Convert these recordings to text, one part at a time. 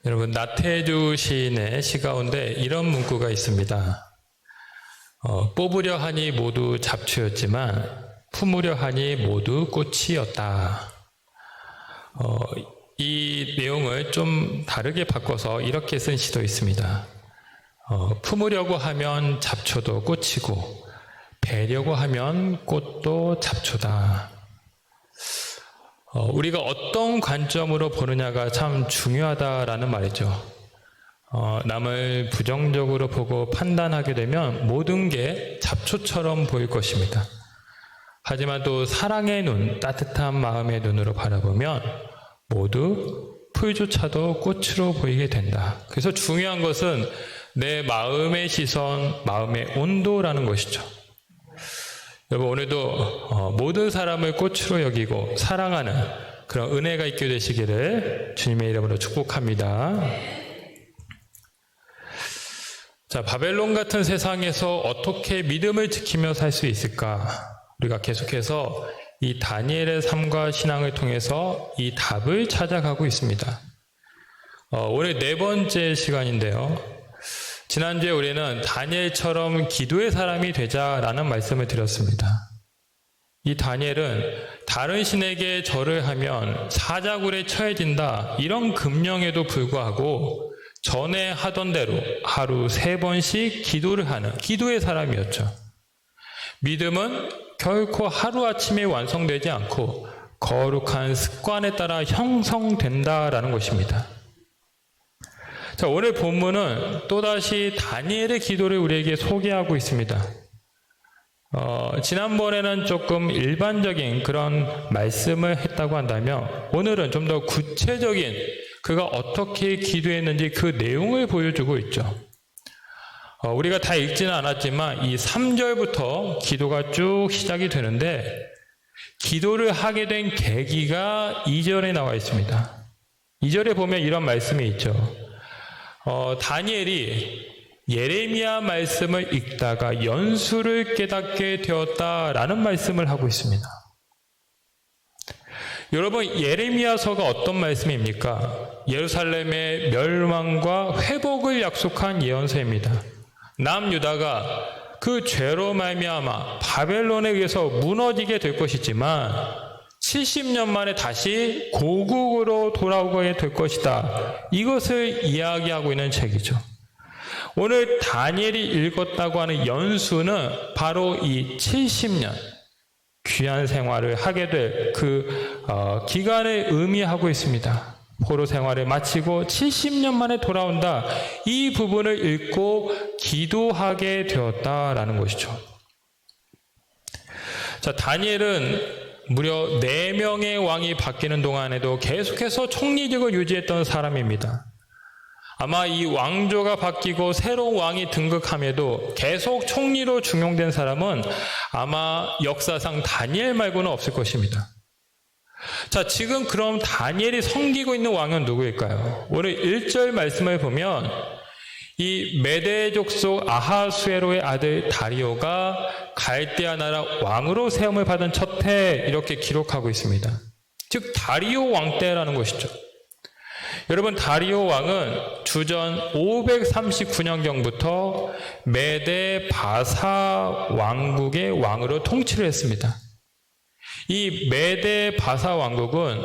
여러분, 나태주 시인의 시 가운데 이런 문구가 있습니다. 뽑으려 하니 모두 잡초였지만 품으려 하니 모두 꽃이었다. 이 내용을 좀 다르게 바꿔서 이렇게 쓴 시도 있습니다. 품으려고 하면 잡초도 꽃이고 베려고 하면 꽃도 잡초다. 우리가 어떤 관점으로 보느냐가 참 중요하다라는 말이죠. 남을 부정적으로 보고 판단하게 되면 모든 게 잡초처럼 보일 것입니다. 하지만 또 사랑의 눈, 따뜻한 마음의 눈으로 바라보면 모두 풀조차도 꽃으로 보이게 된다. 그래서 중요한 것은 내 마음의 시선, 마음의 온도라는 것이죠. 여러분, 오늘도 모든 사람을 꽃으로 여기고 사랑하는 그런 은혜가 있게 되시기를 주님의 이름으로 축복합니다. 자, 바벨론 같은 세상에서 어떻게 믿음을 지키며 살 수 있을까? 우리가 계속해서 이 다니엘의 삶과 신앙을 통해서 이 답을 찾아가고 있습니다. 오늘 네 번째 시간인데요. 지난주에 우리는 다니엘처럼 기도의 사람이 되자라는 말씀을 드렸습니다. 이 다니엘은 다른 신에게 절을 하면 사자굴에 처해진다, 이런 금령에도 불구하고 전에 하던 대로 하루 3번씩 기도를 하는 기도의 사람이었죠. 믿음은 결코 하루아침에 완성되지 않고 거룩한 습관에 따라 형성된다라는 것입니다. 자, 오늘 본문은 또다시 다니엘의 기도를 우리에게 소개하고 있습니다. 지난번에는 조금 일반적인 그런 말씀을 했다고 한다면 오늘은 좀 더 구체적인 그가 어떻게 기도했는지 그 내용을 보여주고 있죠. 우리가 다 읽지는 않았지만 이 3절부터 기도가 쭉 시작이 되는데 기도를 하게 된 계기가 2절에 나와 있습니다. 2절에 보면 이런 말씀이 있죠. 다니엘이 예레미야 말씀을 읽다가 연수를 깨닫게 되었다라는 말씀을 하고 있습니다. 여러분, 예레미야서가 어떤 말씀입니까? 예루살렘의 멸망과 회복을 약속한 예언서입니다. 남유다가 그 죄로 말미암아 바벨론에 의해서 무너지게 될 것이지만 70년 만에 다시 고국으로 돌아오게 될 것이다. 이것을 이야기하고 있는 책이죠. 오늘 다니엘이 읽었다고 하는 연수는 바로 이 70년 귀한 생활을 하게 될 그 기간을 의미하고 있습니다. 포로 생활을 마치고 70년 만에 돌아온다. 이 부분을 읽고 기도하게 되었다라는 것이죠. 자, 다니엘은 무려 4명의 왕이 바뀌는 동안에도 계속해서 총리직을 유지했던 사람입니다. 아마 이 왕조가 바뀌고 새로운 왕이 등극함에도 계속 총리로 중용된 사람은 아마 역사상 다니엘 말고는 없을 것입니다. 자, 지금 그럼 다니엘이 섬기고 있는 왕은 누구일까요? 오늘 1절 말씀을 보면 이 메대 족속 아하수에로의 아들 다리오가 갈대아 나라 왕으로 세움을 받은 첫 해, 이렇게 기록하고 있습니다. 즉 다리오 왕 때라는 것이죠. 여러분, 다리오 왕은 주전 539년경부터 메대 바사 왕국의 왕으로 통치를 했습니다. 이 메대 바사 왕국은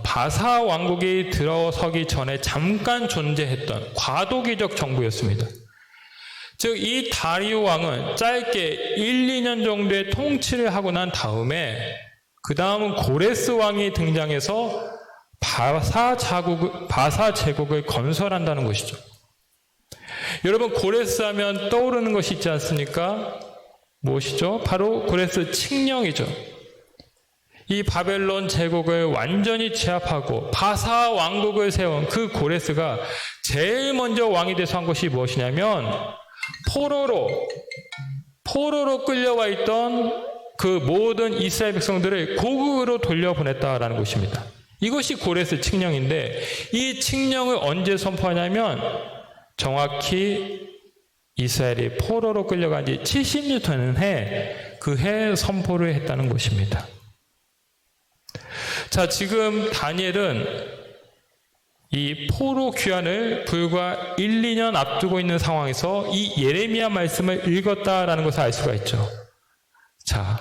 바사 왕국이 들어서기 전에 잠깐 존재했던 과도기적 정부였습니다. 즉, 이 다리오 왕은 짧게 1, 2년 정도의 통치를 하고 난 다음에 그 다음은 고레스 왕이 등장해서 바사 제국을 건설한다는 것이죠. 여러분, 고레스 하면 떠오르는 것이 있지 않습니까? 무엇이죠? 바로 고레스 칙령이죠. 이 바벨론 제국을 완전히 제압하고 바사 왕국을 세운 그 고레스가 제일 먼저 왕이 돼서 한 것이 무엇이냐면 포로로 끌려와 있던 그 모든 이스라엘 백성들을 고국으로 돌려보냈다라는 것입니다. 이것이 고레스 칙령인데 이 칙령을 언제 선포하냐면 정확히 이스라엘이 포로로 끌려간 지 70년 되는 그 해 선포를 했다는 것입니다. 자, 지금 다니엘은 이 포로 귀환을 불과 1, 2년 앞두고 있는 상황에서 이 예레미야 말씀을 읽었다라는 것을 알 수가 있죠. 자,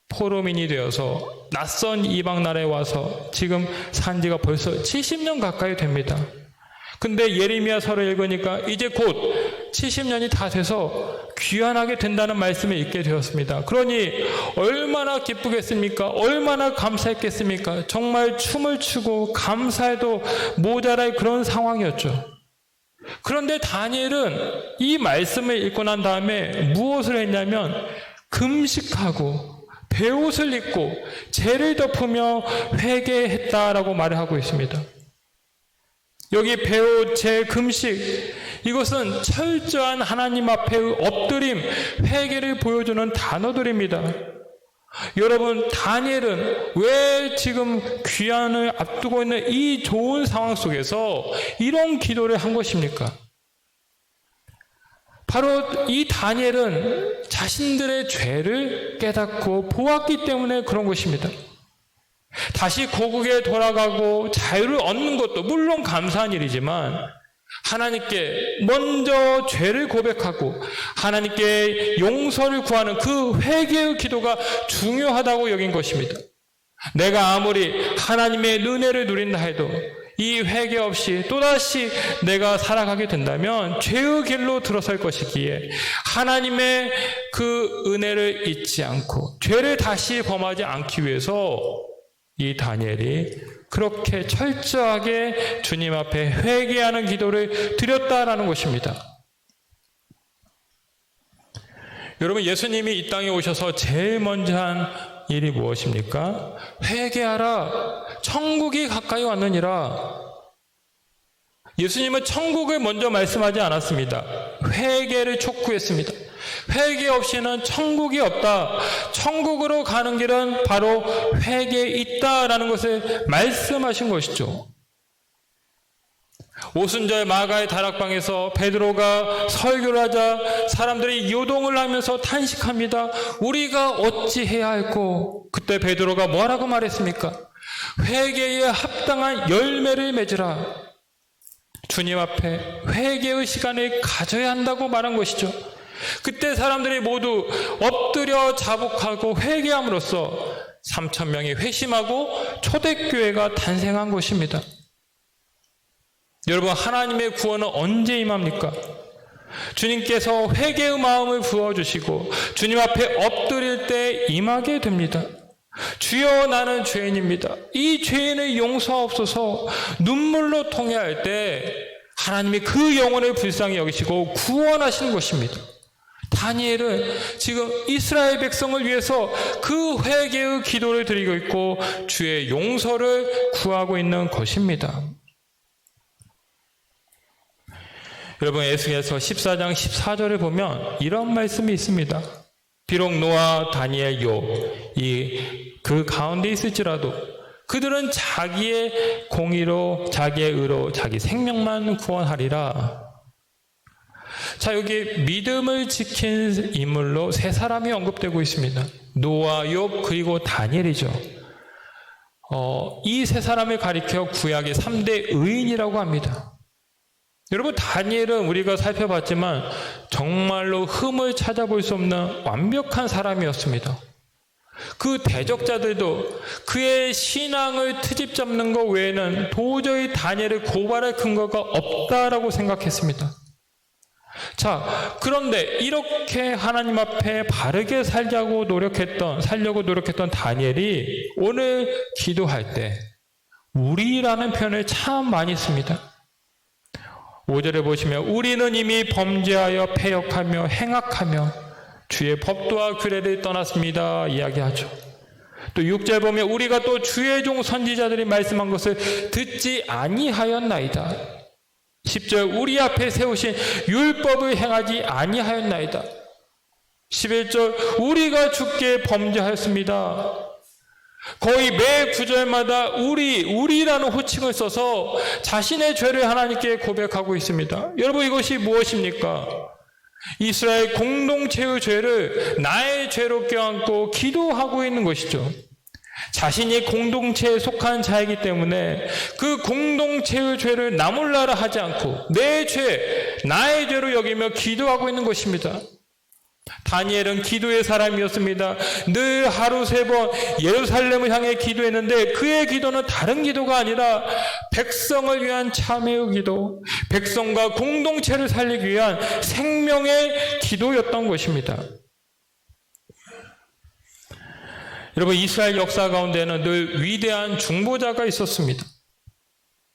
포로민이 되어서 낯선 이방 나라에 와서 지금 산 지가 벌써 70년 가까이 됩니다. 근데 예레미야서를 읽으니까 이제 곧 70년이 다 돼서 귀환하게 된다는 말씀을 읽게 되었습니다. 그러니 얼마나 기쁘겠습니까? 얼마나 감사했겠습니까? 정말 춤을 추고 감사해도 모자랄 그런 상황이었죠. 그런데 다니엘은 이 말씀을 읽고 난 다음에 무엇을 했냐면 금식하고 베옷을 입고 죄를 덮으며 회개했다라고 말을 하고 있습니다. 여기 베옷, 죄, 금식, 이것은 철저한 하나님 앞에의 엎드림, 회개를 보여주는 단어들입니다. 여러분, 다니엘은 왜 지금 귀환을 앞두고 있는 이 좋은 상황 속에서 이런 기도를 한 것입니까? 바로 이 다니엘은 자신들의 죄를 깨닫고 보았기 때문에 그런 것입니다. 다시 고국에 돌아가고 자유를 얻는 것도 물론 감사한 일이지만 하나님께 먼저 죄를 고백하고 하나님께 용서를 구하는 그 회개의 기도가 중요하다고 여긴 것입니다. 내가 아무리 하나님의 은혜를 누린다 해도 이 회개 없이 또다시 내가 살아가게 된다면 죄의 길로 들어설 것이기에 하나님의 그 은혜를 잊지 않고 죄를 다시 범하지 않기 위해서 이 다니엘이 그렇게 철저하게 주님 앞에 회개하는 기도를 드렸다라는 것입니다. 여러분, 예수님이 이 땅에 오셔서 제일 먼저 한 일이 무엇입니까? 회개하라, 천국이 가까이 왔느니라. 예수님은 천국을 먼저 말씀하지 않았습니다. 회개를 촉구했습니다. 회개 없이는 천국이 없다. 천국으로 가는 길은 바로 회개에 있다라는 것을 말씀하신 것이죠. 오순절 마가의 다락방에서 베드로가 설교를 하자 사람들이 요동을 하면서 탄식합니다. 우리가 어찌해야 할꼬? 그때 베드로가 뭐라고 말했습니까? 회개에 합당한 열매를 맺으라. 주님 앞에 회개의 시간을 가져야 한다고 말한 것이죠. 그때 사람들이 모두 엎드려 자복하고 회개함으로써 3,000명이 회심하고 초대교회가 탄생한 것입니다. 여러분, 하나님의 구원은 언제 임합니까? 주님께서 회개의 마음을 부어주시고 주님 앞에 엎드릴 때 임하게 됩니다. 주여, 나는 죄인입니다. 이 죄인을 용서하옵소서. 눈물로 통회할 때 하나님이 그 영혼을 불쌍히 여기시고 구원하시는 것입니다. 다니엘은 지금 이스라엘 백성을 위해서 그 회개의 기도를 드리고 있고 주의 용서를 구하고 있는 것입니다. 여러분, 에스겔서 14장 14절에 보면 이런 말씀이 있습니다. 비록 노아, 다니엘, 욥 그 가운데 있을지라도 그들은 자기의 공의로, 자기의 의로 자기 생명만 구원하리라. 자, 여기 믿음을 지킨 인물로 세 사람이 언급되고 있습니다. 노아, 욥, 그리고 다니엘이죠. 이 세 사람을 가리켜 구약의 3대 의인이라고 합니다. 여러분, 다니엘은 우리가 살펴봤지만 정말로 흠을 찾아볼 수 없는 완벽한 사람이었습니다. 그 대적자들도 그의 신앙을 트집 잡는 것 외에는 도저히 다니엘을 고발할 근거가 없다라고 생각했습니다. 자, 그런데 이렇게 하나님 앞에 바르게 살려고 노력했던 다니엘이 오늘 기도할 때 우리라는 표현을 참 많이 씁니다. 5절에 보시면 우리는 이미 범죄하여 패역하며 행악하며 주의 법도와 규례를 떠났습니다 이야기하죠. 또 6절 보면 우리가 또 주의 종 선지자들이 말씀한 것을 듣지 아니하였나이다. 10절 우리 앞에 세우신 율법을 행하지 아니하였나이다. 11절 우리가 주께 범죄하였습니다. 거의 매 구절마다 우리라는 호칭을 써서 자신의 죄를 하나님께 고백하고 있습니다. 여러분, 이것이 무엇입니까? 이스라엘 공동체의 죄를 나의 죄로 껴안고 기도하고 있는 것이죠. 자신이 공동체에 속한 자이기 때문에 그 공동체의 죄를 나 몰라라 하지 않고 내 죄, 나의 죄로 여기며 기도하고 있는 것입니다. 다니엘은 기도의 사람이었습니다. 늘 하루 3번 예루살렘을 향해 기도했는데 그의 기도는 다른 기도가 아니라 백성을 위한 참회의 기도, 백성과 공동체를 살리기 위한 생명의 기도였던 것입니다. 여러분, 이스라엘 역사 가운데는 늘 위대한 중보자가 있었습니다.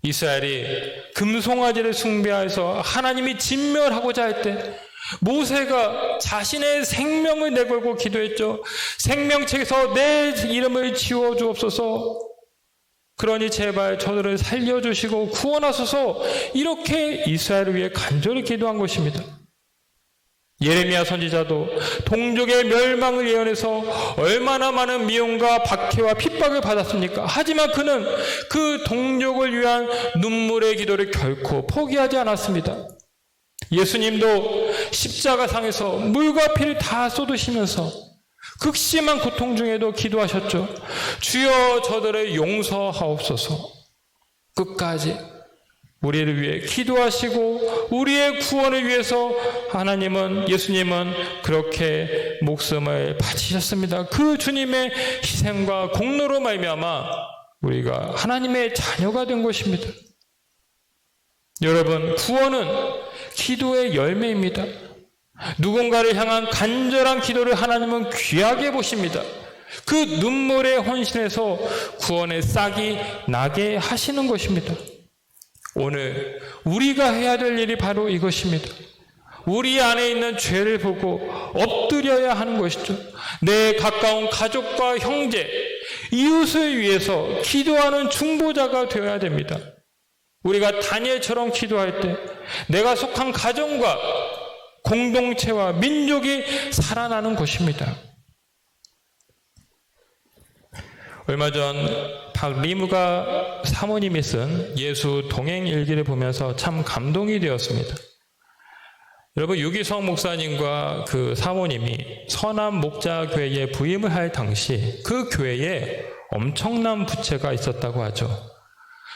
이스라엘이 금송아지를 숭배해서 하나님이 진멸하고자 할 때 모세가 자신의 생명을 내걸고 기도했죠. 생명책에서 내 이름을 지워주옵소서. 그러니 제발 저들을 살려주시고 구원하소서. 이렇게 이스라엘을 위해 간절히 기도한 것입니다. 예레미야 선지자도 동족의 멸망을 예언해서 얼마나 많은 미움과 박해와 핍박을 받았습니까? 하지만 그는 그 동족을 위한 눈물의 기도를 결코 포기하지 않았습니다. 예수님도 십자가상에서 물과 피를 다 쏟으시면서 극심한 고통 중에도 기도하셨죠. 주여 저들을 용서하옵소서. 끝까지 우리를 위해 기도하시고 우리의 구원을 위해서 예수님은 그렇게 목숨을 바치셨습니다. 그 주님의 희생과 공로로 말미암아 우리가 하나님의 자녀가 된 것입니다. 여러분, 구원은 기도의 열매입니다. 누군가를 향한 간절한 기도를 하나님은 귀하게 보십니다. 그 눈물에 헌신해서 구원의 싹이 나게 하시는 것입니다. 오늘 우리가 해야 될 일이 바로 이것입니다. 우리 안에 있는 죄를 보고 엎드려야 하는 것이죠. 내 가까운 가족과 형제, 이웃을 위해서 기도하는 중보자가 되어야 됩니다. 우리가 다니엘처럼 기도할 때 내가 속한 가정과 공동체와 민족이 살아나는 것입니다. 얼마 전 박리무가 사모님이 쓴 예수 동행 일기를 보면서 참 감동이 되었습니다. 여러분, 유기성 목사님과 그 사모님이 서남 목자교회에 부임을 할 당시 그 교회에 엄청난 부채가 있었다고 하죠.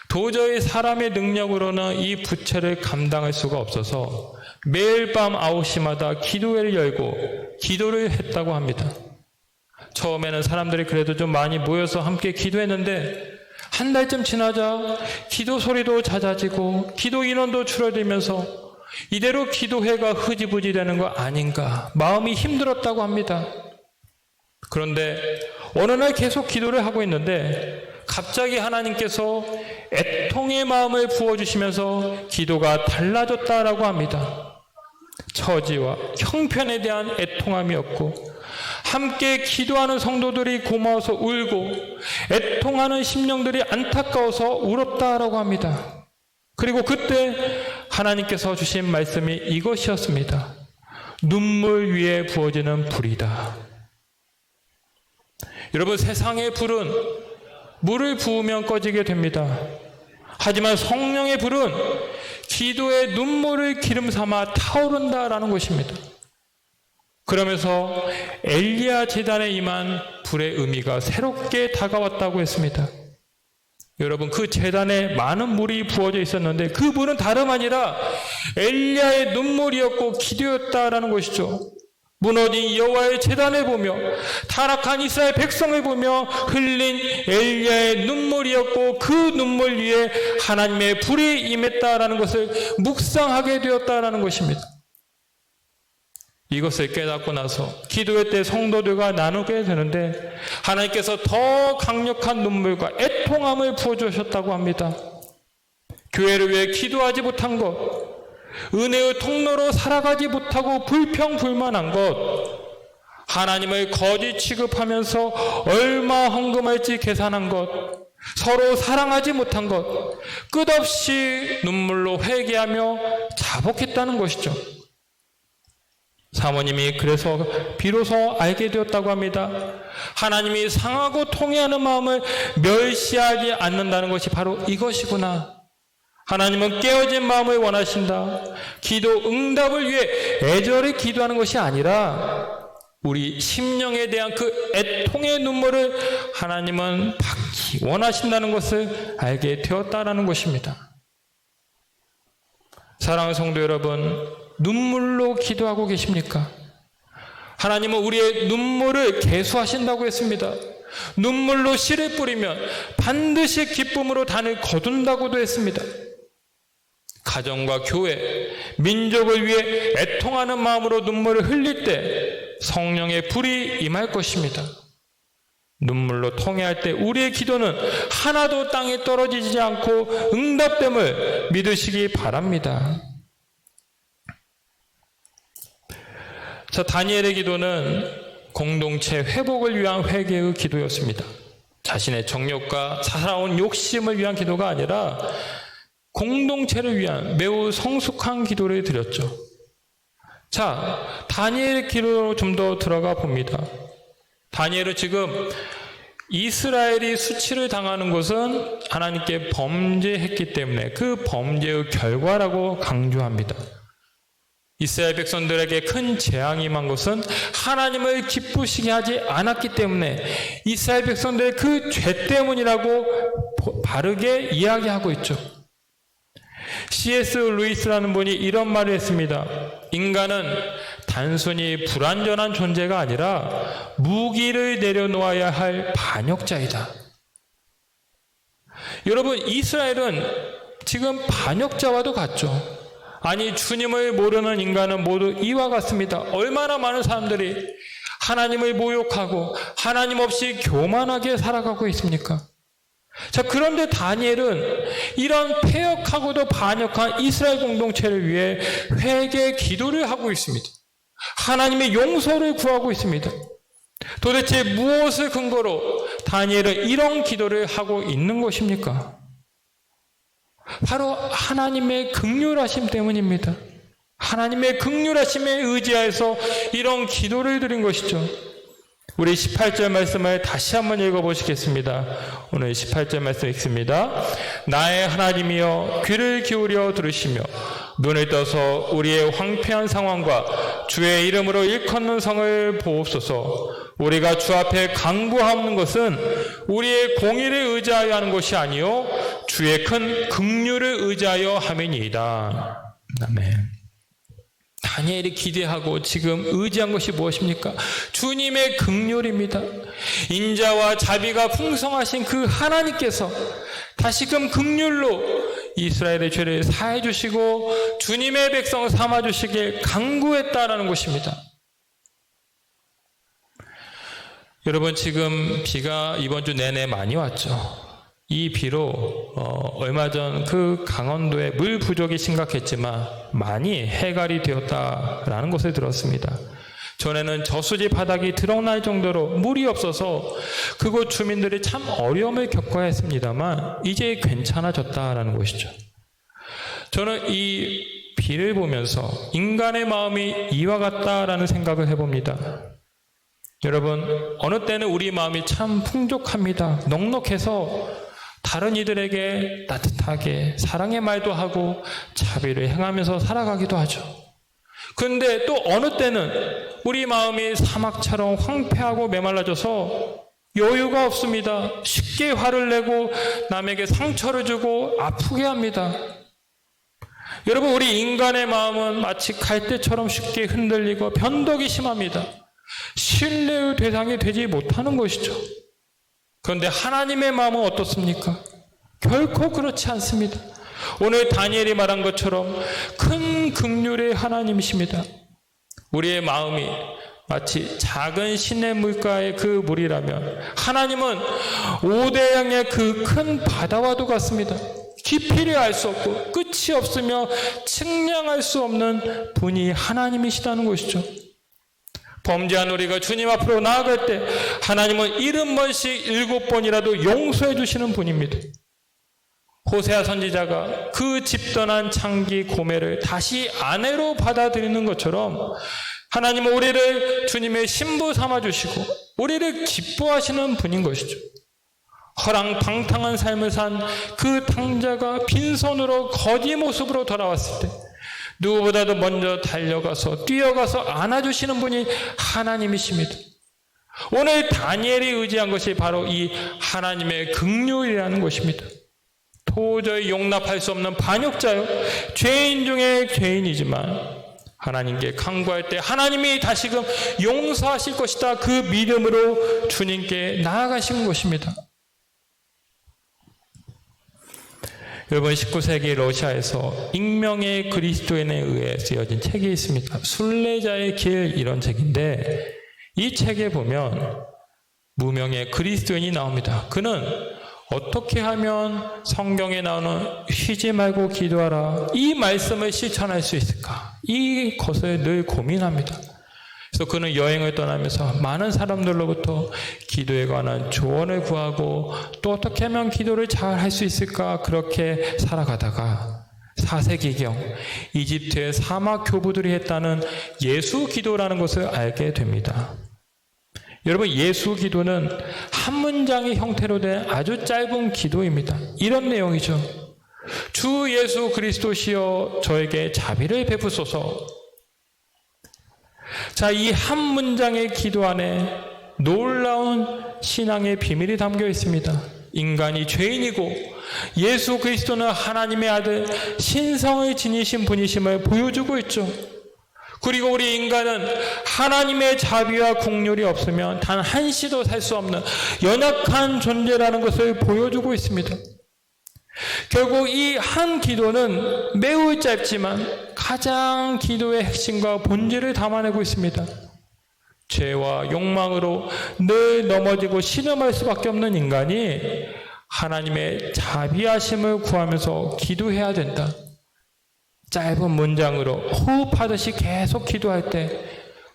도저히 사람의 능력으로는 이 부채를 감당할 수가 없어서 매일 밤 9시마다 기도회를 열고 기도를 했다고 합니다. 처음에는 사람들이 그래도 좀 많이 모여서 함께 기도했는데 한 달쯤 지나자 기도 소리도 잦아지고 기도 인원도 줄어들면서 이대로 기도회가 흐지부지 되는 거 아닌가 마음이 힘들었다고 합니다. 그런데 어느 날 계속 기도를 하고 있는데 갑자기 하나님께서 애통의 마음을 부어주시면서 기도가 달라졌다라고 합니다. 처지와 형편에 대한 애통함이었고 함께 기도하는 성도들이 고마워서 울고 애통하는 심령들이 안타까워서 울었다라고 합니다. 그리고 그때 하나님께서 주신 말씀이 이것이었습니다. 눈물 위에 부어지는 불이다. 여러분, 세상의 불은 물을 부으면 꺼지게 됩니다. 하지만 성령의 불은 기도의 눈물을 기름 삼아 타오른다라는 것입니다. 그러면서 엘리야 제단에 임한 불의 의미가 새롭게 다가왔다고 했습니다. 여러분, 그 제단에 많은 물이 부어져 있었는데 그 물은 다름 아니라 엘리야의 눈물이었고 기도였다라는 것이죠. 무너진 여호와의 제단을 보며 타락한 이스라엘 백성을 보며 흘린 엘리야의 눈물이었고 그 눈물 위에 하나님의 불이 임했다라는 것을 묵상하게 되었다라는 것입니다. 이것을 깨닫고 나서 기도회 때 성도들과 나누게 되는데 하나님께서 더 강력한 눈물과 애통함을 부어주셨다고 합니다. 교회를 위해 기도하지 못한 것, 은혜의 통로로 살아가지 못하고 불평불만한 것, 하나님을 거짓 취급하면서 얼마 헌금할지 계산한 것, 서로 사랑하지 못한 것, 끝없이 눈물로 회개하며 자복했다는 것이죠. 사모님이 그래서 비로소 알게 되었다고 합니다. 하나님이 상하고 통회하는 마음을 멸시하지 않는다는 것이 바로 이것이구나. 하나님은 깨어진 마음을 원하신다. 기도 응답을 위해 애절히 기도하는 것이 아니라 우리 심령에 대한 그 애통의 눈물을 하나님은 받기 원하신다는 것을 알게 되었다라는 것입니다. 사랑하는 성도 여러분, 눈물로 기도하고 계십니까? 하나님은 우리의 눈물을 계수하신다고 했습니다. 눈물로 씨를 뿌리면 반드시 기쁨으로 단을 거둔다고도 했습니다. 가정과 교회, 민족을 위해 애통하는 마음으로 눈물을 흘릴 때 성령의 불이 임할 것입니다. 눈물로 통회할 때 우리의 기도는 하나도 땅에 떨어지지 않고 응답됨을 믿으시기 바랍니다. 자, 다니엘의 기도는 공동체 회복을 위한 회개의 기도였습니다. 자신의 정욕과 살아온 욕심을 위한 기도가 아니라 공동체를 위한 매우 성숙한 기도를 드렸죠. 자, 다니엘의 기도로 좀 더 들어가 봅니다. 다니엘은 지금 이스라엘이 수치를 당하는 것은 하나님께 범죄했기 때문에 그 범죄의 결과라고 강조합니다. 이스라엘 백성들에게 큰 재앙이 임한 것은 하나님을 기쁘시게 하지 않았기 때문에 이스라엘 백성들의 그 죄 때문이라고 바르게 이야기하고 있죠. C.S. 루이스라는 분이 이런 말을 했습니다. 인간은 단순히 불완전한 존재가 아니라 무기를 내려놓아야 할 반역자이다. 여러분, 이스라엘은 지금 반역자와도 같죠. 아니, 주님을 모르는 인간은 모두 이와 같습니다. 얼마나 많은 사람들이 하나님을 모욕하고 하나님 없이 교만하게 살아가고 있습니까? 자, 그런데 다니엘은 이런 패역하고도 반역한 이스라엘 공동체를 위해 회개 기도를 하고 있습니다. 하나님의 용서를 구하고 있습니다. 도대체 무엇을 근거로 다니엘은 이런 기도를 하고 있는 것입니까? 바로 하나님의 긍휼하심 때문입니다. 하나님의 긍휼하심에 의지하여서 이런 기도를 드린 것이죠. 우리 18절 말씀을 다시 한번 읽어보시겠습니다. 오늘 18절 말씀 읽습니다. 나의 하나님이여 귀를 기울여 들으시며 눈을 떠서 우리의 황폐한 상황과 주의 이름으로 일컫는 성을 보옵소서. 우리가 주 앞에 간구하는 것은 우리의 공의를 의지하여 하는 것이 아니요 주의 큰 긍휼을 의지하여 함이니이다. 아멘. 다니엘이 기대하고 지금 의지한 것이 무엇입니까? 주님의 긍휼입니다. 인자와 자비가 풍성하신 그 하나님께서 다시금 긍휼로 이스라엘의 죄를 사해 주시고 주님의 백성 삼아 주시길 간구했다라는 것입니다. 여러분, 지금 비가 이번 주 내내 많이 왔죠. 이 비로 얼마 전 그 강원도에 물 부족이 심각했지만 많이 해갈이 되었다라는 것을 들었습니다. 전에는 저수지 바닥이 드러날 정도로 물이 없어서 그곳 주민들이 참 어려움을 겪어야 했습니다만 이제 괜찮아졌다라는 것이죠. 저는 이 비를 보면서 인간의 마음이 이와 같다라는 생각을 해봅니다. 여러분, 어느 때는 우리 마음이 참 풍족합니다. 넉넉해서 다른 이들에게 따뜻하게 사랑의 말도 하고 자비를 행하면서 살아가기도 하죠. 그런데 또 어느 때는 우리 마음이 사막처럼 황폐하고 메말라져서 여유가 없습니다. 쉽게 화를 내고 남에게 상처를 주고 아프게 합니다. 여러분, 우리 인간의 마음은 마치 갈대처럼 쉽게 흔들리고 변덕이 심합니다. 신뢰의 대상이 되지 못하는 것이죠. 그런데 하나님의 마음은 어떻습니까? 결코 그렇지 않습니다. 오늘 다니엘이 말한 것처럼 큰 긍휼의 하나님이십니다. 우리의 마음이 마치 작은 시냇물가의 그 물이라면 하나님은 오대양의 그 큰 바다와도 같습니다. 깊이를 알 수 없고 끝이 없으며 측량할 수 없는 분이 하나님이시다는 것이죠. 범죄한 우리가 주님 앞으로 나아갈 때 하나님은 70번씩 7번이라도 용서해 주시는 분입니다. 호세아 선지자가 그 집던한 창기 고멜을 다시 아내로 받아들이는 것처럼 하나님은 우리를 주님의 신부 삼아주시고 우리를 기뻐하시는 분인 것이죠. 허랑방탕한 삶을 산 그 탕자가 빈손으로 거지 모습으로 돌아왔을 때 누구보다도 먼저 달려가서 뛰어가서 안아주시는 분이 하나님이십니다. 오늘 다니엘이 의지한 것이 바로 이 하나님의 긍휼이라는 것입니다. 도저히 용납할 수 없는 반역자요, 죄인 중에 죄인이지만 하나님께 간구할 때 하나님이 다시금 용서하실 것이다, 그 믿음으로 주님께 나아가신 것입니다. 여러분, 19세기 러시아에서 익명의 그리스도인에 의해 쓰여진 책이 있습니다. 순례자의 길, 이런 책인데 이 책에 보면 무명의 그리스도인이 나옵니다. 그는 어떻게 하면 성경에 나오는 쉬지 말고 기도하라, 이 말씀을 실천할 수 있을까? 이것을 늘 고민합니다. 그래서 그는 여행을 떠나면서 많은 사람들로부터 기도에 관한 조언을 구하고 또 어떻게 하면 기도를 잘 할 수 있을까, 그렇게 살아가다가 4세기경 이집트의 사막 교부들이 했다는 예수 기도라는 것을 알게 됩니다. 여러분, 예수 기도는 한 문장의 형태로 된 아주 짧은 기도입니다. 이런 내용이죠. 주 예수 그리스도시여 저에게 자비를 베푸소서. 자, 이 한 문장의 기도 안에 놀라운 신앙의 비밀이 담겨 있습니다. 인간이 죄인이고 예수 그리스도는 하나님의 아들, 신성을 지니신 분이심을 보여주고 있죠. 그리고 우리 인간은 하나님의 자비와 긍휼이 없으면 단 한시도 살 수 없는 연약한 존재라는 것을 보여주고 있습니다. 결국 이 한 기도는 매우 짧지만 가장 기도의 핵심과 본질을 담아내고 있습니다. 죄와 욕망으로 늘 넘어지고 신음할 수밖에 없는 인간이 하나님의 자비하심을 구하면서 기도해야 된다. 짧은 문장으로 호흡하듯이 계속 기도할 때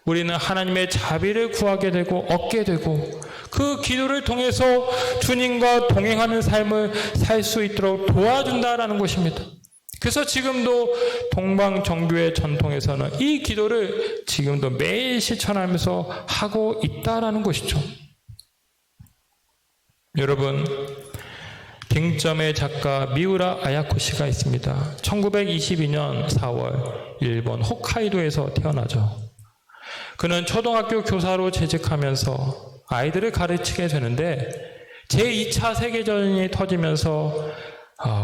우리는 하나님의 자비를 구하게 되고 얻게 되고 그 기도를 통해서 주님과 동행하는 삶을 살 수 있도록 도와준다라는 것입니다. 그래서 지금도 동방정교회 전통에서는 이 기도를 지금도 매일 실천하면서 하고 있다라는 것이죠. 여러분, 갱점의 작가 미우라 아야코 씨가 있습니다. 1922년 4월 일본 홋카이도에서 태어나죠. 그는 초등학교 교사로 재직하면서 아이들을 가르치게 되는데 제2차 세계전이 터지면서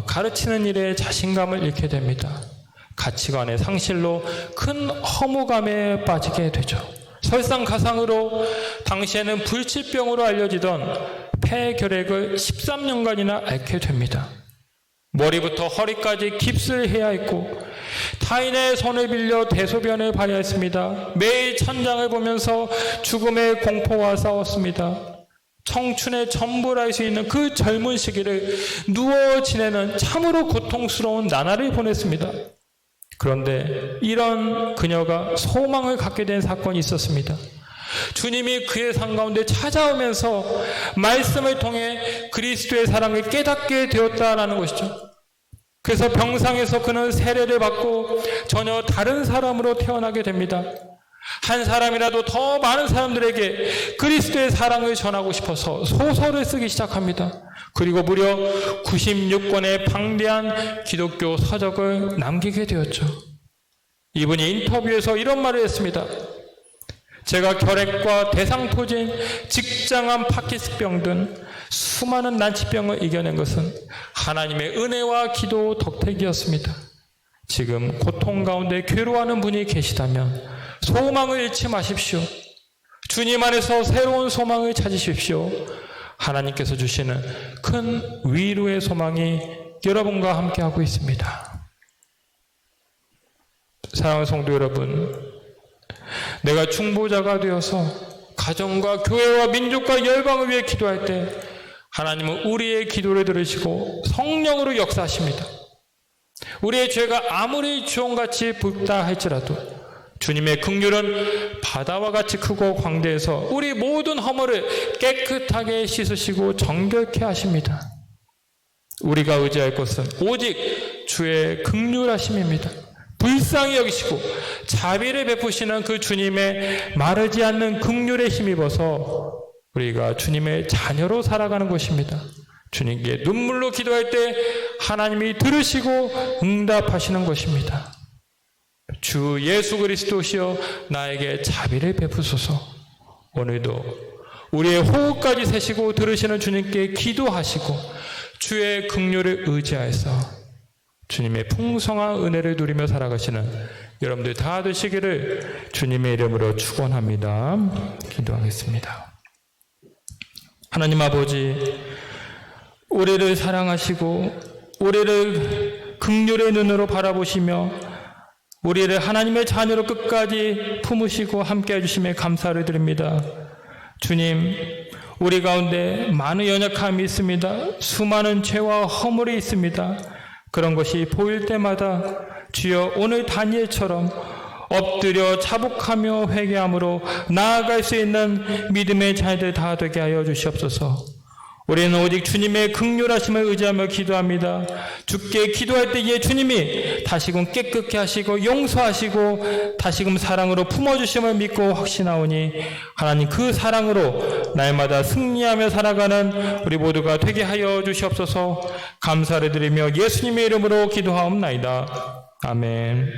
가르치는 일에 자신감을 잃게 됩니다. 가치관의 상실로 큰 허무감에 빠지게 되죠. 설상가상으로 당시에는 불치병으로 알려지던 폐결핵을 13년간이나 앓게 됩니다. 머리부터 허리까지 깁스를 해야 했고 타인의 손을 빌려 대소변을 발휘했습니다. 매일 천장을 보면서 죽음의 공포와 싸웠습니다. 청춘의 전부를 알 수 있는 그 젊은 시기를 누워 지내는 참으로 고통스러운 나날을 보냈습니다. 그런데 이런 그녀가 소망을 갖게 된 사건이 있었습니다. 주님이 그의 삶 가운데 찾아오면서 말씀을 통해 그리스도의 사랑을 깨닫게 되었다라는 것이죠. 그래서 병상에서 그는 세례를 받고 전혀 다른 사람으로 태어나게 됩니다. 한 사람이라도 더 많은 사람들에게 그리스도의 사랑을 전하고 싶어서 소설을 쓰기 시작합니다. 그리고 무려 96권의 방대한 기독교 서적을 남기게 되었죠. 이분이 인터뷰에서 이런 말을 했습니다. 제가 결핵과 대상포진, 직장암, 파키스병 등 수많은 난치병을 이겨낸 것은 하나님의 은혜와 기도 덕택이었습니다. 지금 고통 가운데 괴로워하는 분이 계시다면 소망을 잃지 마십시오. 주님 안에서 새로운 소망을 찾으십시오. 하나님께서 주시는 큰 위로의 소망이 여러분과 함께하고 있습니다. 사랑하는 성도 여러분, 내가 중보자가 되어서 가정과 교회와 민족과 열방을 위해 기도할 때 하나님은 우리의 기도를 들으시고 성령으로 역사하십니다. 우리의 죄가 아무리 주홍같이 붉다 할지라도 주님의 긍휼은 바다와 같이 크고 광대해서 우리 모든 허물을 깨끗하게 씻으시고 정결케 하십니다. 우리가 의지할 것은 오직 주의 긍휼하심입니다. 불쌍히 여기시고 자비를 베푸시는 그 주님의 마르지 않는 긍휼에 힘입어서 우리가 주님의 자녀로 살아가는 것입니다. 주님께 눈물로 기도할 때 하나님이 들으시고 응답하시는 것입니다. 주 예수 그리스도시여 나에게 자비를 베푸소서. 오늘도 우리의 호흡까지 세시고 들으시는 주님께 기도하시고 주의 긍휼을 의지하여서 주님의 풍성한 은혜를 누리며 살아가시는 여러분들 다 되시기를 주님의 이름으로 축원합니다. 기도하겠습니다. 하나님 아버지, 우리를 사랑하시고 우리를 긍휼의 눈으로 바라보시며 우리를 하나님의 자녀로 끝까지 품으시고 함께 해주심에 감사를 드립니다. 주님, 우리 가운데 많은 연약함이 있습니다. 수많은 죄와 허물이 있습니다. 그런 것이 보일 때마다 주여 오늘 다니엘처럼 엎드려 자복하며 회개함으로 나아갈 수 있는 믿음의 자녀들 다 되게 하여 주시옵소서. 우리는 오직 주님의 긍휼하심을 의지하며 기도합니다. 주께 기도할 때에 주님이 다시금 깨끗게 하시고 용서하시고 다시금 사랑으로 품어주심을 믿고 확신하오니 하나님 그 사랑으로 날마다 승리하며 살아가는 우리 모두가 되게 하여 주시옵소서. 감사를 드리며 예수님의 이름으로 기도하옵나이다. 아멘.